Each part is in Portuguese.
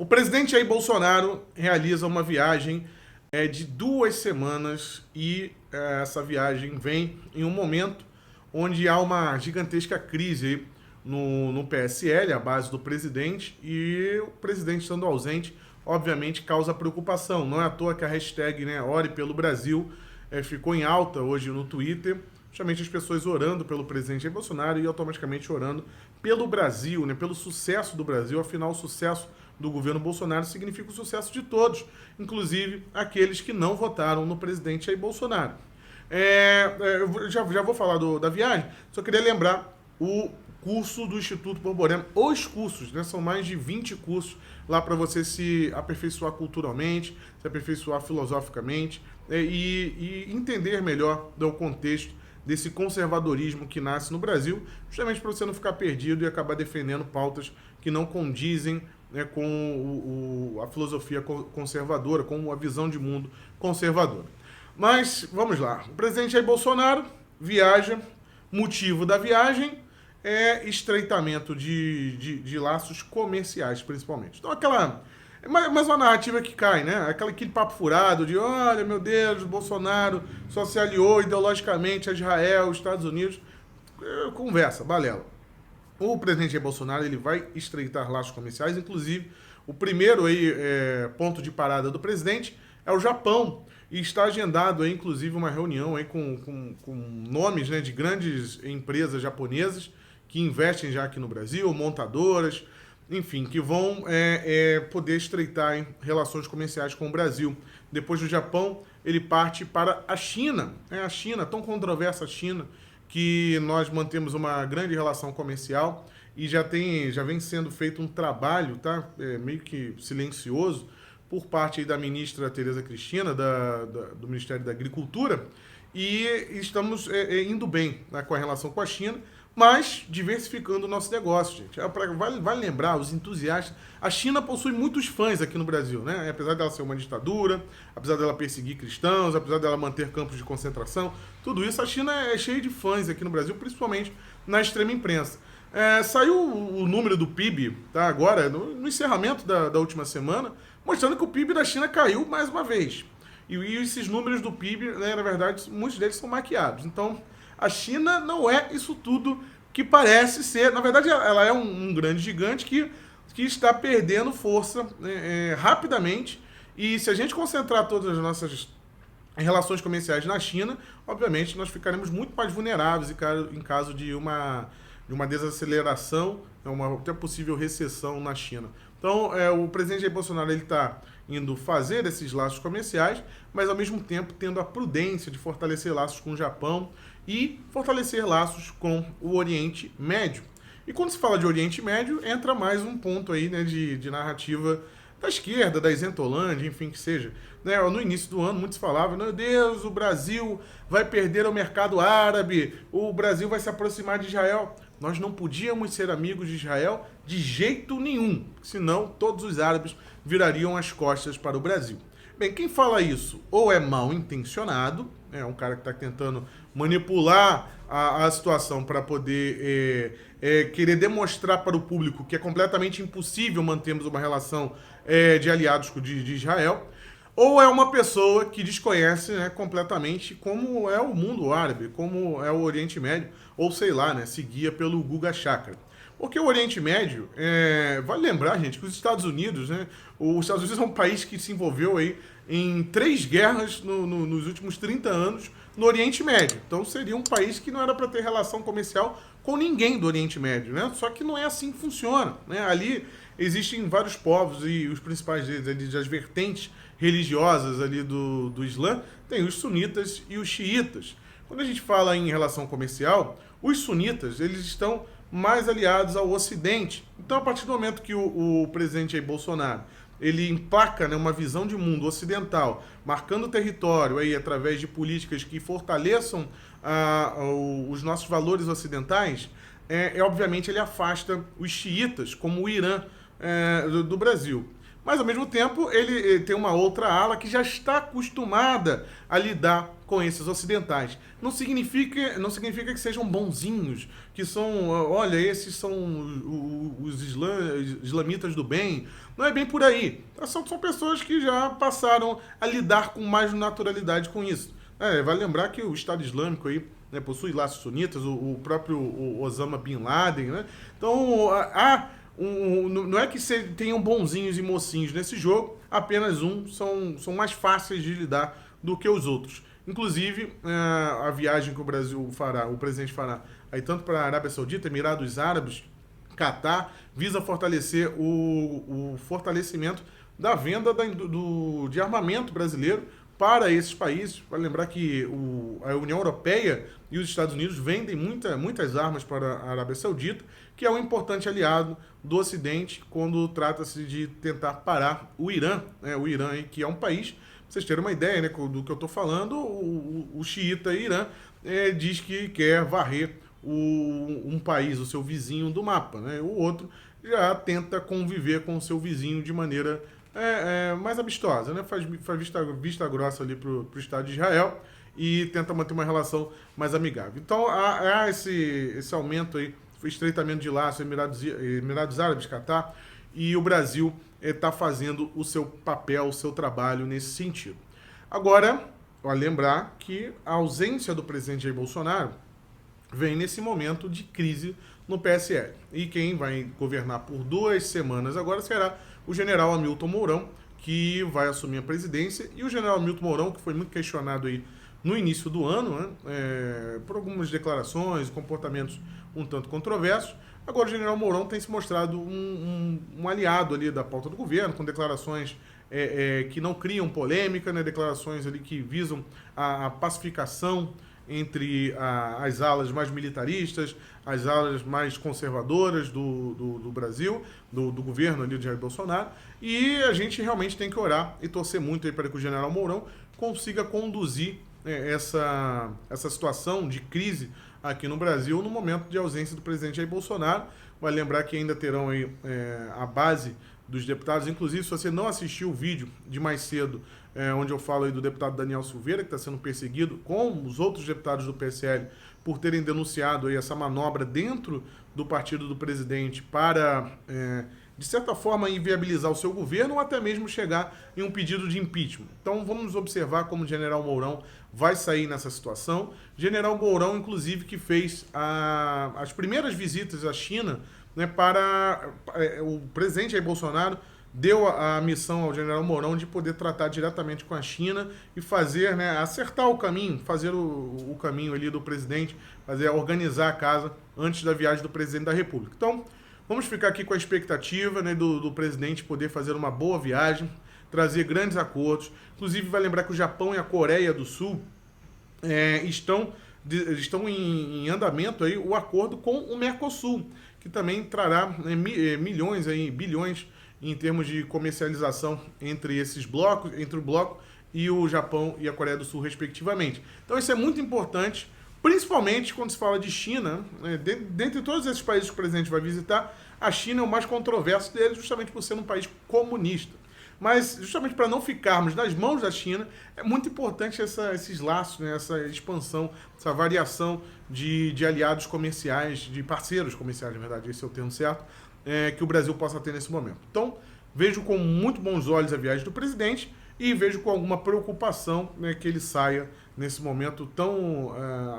O presidente Jair Bolsonaro realiza uma viagem de 2 semanas e essa viagem vem em um momento onde há uma gigantesca crise aí no PSL, a base do presidente, e o presidente estando ausente, obviamente, causa preocupação. Não é à toa que a hashtag, né, Ore pelo Brasil ficou em alta hoje no Twitter, justamente as pessoas orando pelo presidente Jair Bolsonaro e automaticamente orando pelo Brasil, né, pelo sucesso do Brasil. Afinal, o sucesso do governo Bolsonaro significa o sucesso de todos, inclusive aqueles que não votaram no presidente Jair Bolsonaro. Eu já vou falar da viagem, só queria lembrar o curso do Instituto Borborema. Os cursos, né, são mais de 20 cursos lá para você se aperfeiçoar culturalmente, se aperfeiçoar filosoficamente e entender melhor do contexto desse conservadorismo que nasce no Brasil, justamente para você não ficar perdido e acabar defendendo pautas que não condizem, né, com a filosofia conservadora, com a visão de mundo conservadora. Mas, vamos lá. O presidente Jair Bolsonaro viaja. Motivo da viagem é estreitamento de laços comerciais, principalmente. Então, mais uma narrativa que cai, né? Aquele papo furado de, olha, meu Deus, o Bolsonaro só se aliou ideologicamente a Israel, Estados Unidos. Conversa, balela. O presidente Jair Bolsonaro ele vai estreitar laços comerciais, inclusive o primeiro ponto de parada do presidente é o Japão, e está agendado aí, inclusive, uma reunião aí com nomes, né, de grandes empresas japonesas que investem já aqui no Brasil, montadoras, enfim, que vão poder estreitar relações comerciais com o Brasil. Depois do Japão, ele parte para a China. A China, tão controversa a China, que nós mantemos uma grande relação comercial e já vem sendo feito um trabalho, tá? Meio que silencioso, por parte aí da ministra Tereza Cristina, do Ministério da Agricultura, e estamos indo bem, né, com a relação com a China, mas diversificando o nosso negócio, gente. Vale lembrar, os entusiastas, a China possui muitos fãs aqui no Brasil, né? Apesar dela ser uma ditadura, apesar dela perseguir cristãos, apesar dela manter campos de concentração, tudo isso, a China é cheia de fãs aqui no Brasil, principalmente na extrema imprensa. Saiu o número do PIB, tá, agora, no encerramento da última semana, mostrando que o PIB da China caiu mais uma vez. E esses números do PIB, né, na verdade, muitos deles são maquiados. Então, a China não é isso tudo que parece ser. Na verdade, ela é um grande gigante que está perdendo força, né, rapidamente. E se a gente concentrar todas as nossas relações comerciais na China, obviamente nós ficaremos muito mais vulneráveis em caso de uma desaceleração, uma até possível recessão na China. Então, o presidente Jair Bolsonaro está indo fazer esses laços comerciais, mas ao mesmo tempo tendo a prudência de fortalecer laços com o Japão e fortalecer laços com o Oriente Médio. E quando se fala de Oriente Médio, entra mais um ponto aí, né, de narrativa da esquerda, da isentolândia, enfim, que seja. Né, no início do ano, muitos falavam, meu Deus, o Brasil vai perder ao mercado árabe, o Brasil vai se aproximar de Israel. Nós não podíamos ser amigos de Israel de jeito nenhum, senão todos os árabes virariam as costas para o Brasil. Bem, quem fala isso ou é mal intencionado, é um cara que está tentando manipular a situação para poder querer demonstrar para o público que é completamente impossível mantermos uma relação de aliados de Israel, ou é uma pessoa que desconhece, né, completamente como é o mundo árabe, como é o Oriente Médio, ou sei lá, né, se guia pelo Guga Chakra. Porque o Oriente Médio, vale lembrar, gente, que os Estados Unidos, né, os Estados Unidos é um país que se envolveu aí em 3 guerras nos últimos 30 anos no Oriente Médio. Então seria um país que não era para ter relação comercial com ninguém do Oriente Médio, né? Só que não é assim que funciona, né? Ali existem vários povos e os principais deles, ali, das vertentes religiosas ali do Islã, tem os sunitas e os xiitas. Quando a gente fala em relação comercial, os sunitas, eles estão mais aliados ao Ocidente. Então, a partir do momento que o presidente Jair Bolsonaro ele emplaca, né, uma visão de mundo ocidental, marcando território aí, através de políticas que fortaleçam os nossos valores ocidentais, obviamente ele afasta os xiitas, como o Irã, do Brasil. Mas, ao mesmo tempo, ele tem uma outra ala que já está acostumada a lidar com esses ocidentais. Não significa que sejam bonzinhos, que são, olha, esses são os islamitas do bem. Não é bem por aí. São pessoas que já passaram a lidar com mais naturalidade com isso. Vale lembrar que o Estado Islâmico aí, né, possui laços sunitas, o próprio Osama Bin Laden, né? Então, não é que tenham bonzinhos e mocinhos nesse jogo, apenas são mais fáceis de lidar do que os outros. Inclusive, a viagem que o Brasil fará, o presidente fará, aí tanto para a Arábia Saudita, Emirados Árabes, Catar, visa fortalecer o fortalecimento da venda de armamento brasileiro para esses países. Vale lembrar que a União Europeia e os Estados Unidos vendem muitas armas para a Arábia Saudita, que é um importante aliado do Ocidente quando trata-se de tentar parar o Irã. O Irã, que é um país, pra vocês terem uma ideia, né, do que eu estou falando, o xiita Irã diz que quer varrer um país, o seu vizinho, do mapa. Né? O outro já tenta conviver com o seu vizinho de maneira mais amistosa, né? Faz vista grossa ali pro Estado de Israel e tenta manter uma relação mais amigável. Então há esse aumento aí, estreitamento de laços, Emirados Árabes, Catar, e o Brasil está fazendo o seu papel, o seu trabalho nesse sentido. Agora, vale lembrar que a ausência do presidente Jair Bolsonaro vem nesse momento de crise no PSL. E quem vai governar por 2 semanas agora será o general Hamilton Mourão, que vai assumir a presidência. E o general Hamilton Mourão, que foi muito questionado aí no início do ano, né, por algumas declarações, comportamentos um tanto controversos, agora o general Mourão tem se mostrado um aliado ali da pauta do governo, com declarações que não criam polêmica, né, declarações ali que visam a pacificação entre as alas mais militaristas, as alas mais conservadoras do Brasil, do governo ali de Jair Bolsonaro, e a gente realmente tem que orar e torcer muito aí para que o general Mourão consiga conduzir essa situação de crise aqui no Brasil no momento de ausência do presidente Jair Bolsonaro. Vai lembrar que ainda terão aí a base dos deputados, inclusive se você não assistiu o vídeo de mais cedo, onde eu falo aí do deputado Daniel Silveira, que está sendo perseguido, com os outros deputados do PSL, por terem denunciado aí essa manobra dentro do partido do presidente para, de certa forma, inviabilizar o seu governo ou até mesmo chegar em um pedido de impeachment. Então vamos observar como o general Mourão vai sair nessa situação. General Mourão, inclusive, que fez as primeiras visitas à China, né, para o presidente Jair Bolsonaro deu a missão ao general Mourão de poder tratar diretamente com a China e fazer, né, acertar o caminho, fazer o caminho ali do presidente, organizar a casa antes da viagem do presidente da República. Então, vamos ficar aqui com a expectativa, né, do presidente poder fazer uma boa viagem, trazer grandes acordos. Inclusive, vai lembrar que o Japão e a Coreia do Sul estão em andamento aí o acordo com o Mercosul, que também trará milhões, bilhões em termos de comercialização entre esses blocos, entre o bloco e o Japão e a Coreia do Sul, respectivamente. Então isso é muito importante, principalmente quando se fala de China. Dentre todos esses países que o presidente vai visitar, a China é o mais controverso deles, justamente por ser um país comunista. Mas, justamente para não ficarmos nas mãos da China, é muito importante esses laços, né, essa expansão, essa variação de aliados comerciais, de parceiros comerciais, na verdade, esse é o termo certo, que o Brasil possa ter nesse momento. Então, vejo com muito bons olhos a viagem do presidente e vejo com alguma preocupação, né, que ele saia nesse momento tão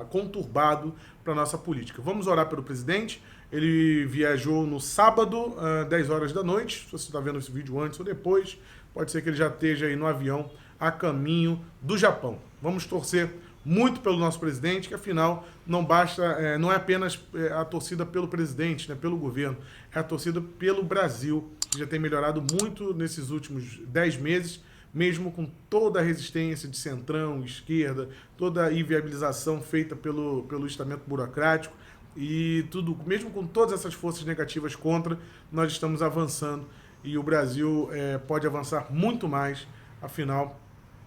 conturbado para a nossa política. Vamos orar pelo presidente. Ele viajou no sábado, 10 horas da noite. Se você está vendo esse vídeo antes ou depois, pode ser que ele já esteja aí no avião a caminho do Japão. Vamos torcer muito pelo nosso presidente, que afinal não basta, não é apenas a torcida pelo presidente, né, pelo governo, é a torcida pelo Brasil, que já tem melhorado muito nesses últimos 10 meses, mesmo com toda a resistência de centrão, esquerda, toda a inviabilização feita pelo estamento burocrático e tudo, mesmo com todas essas forças negativas contra, nós estamos avançando e o Brasil pode avançar muito mais, afinal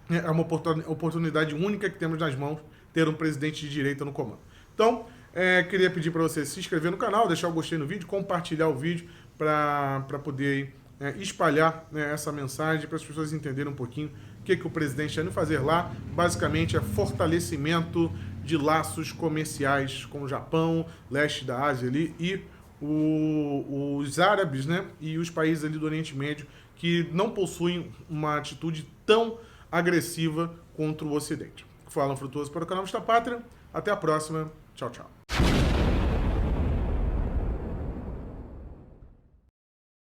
é uma oportunidade única que temos nas mãos, ter um presidente de direita no comando. Então, queria pedir para você se inscrever no canal, deixar o gostei no vídeo, compartilhar o vídeo para poder espalhar, né, essa mensagem para as pessoas entenderem um pouquinho o que o presidente está indo fazer lá. Basicamente é fortalecimento de laços comerciais com o Japão, leste da Ásia ali, e os árabes, né, e os países ali do Oriente Médio que não possuem uma atitude tão agressiva contra o Ocidente. Fala Frutuoso para o canal Vista Pátria. Até a próxima. Tchau, tchau.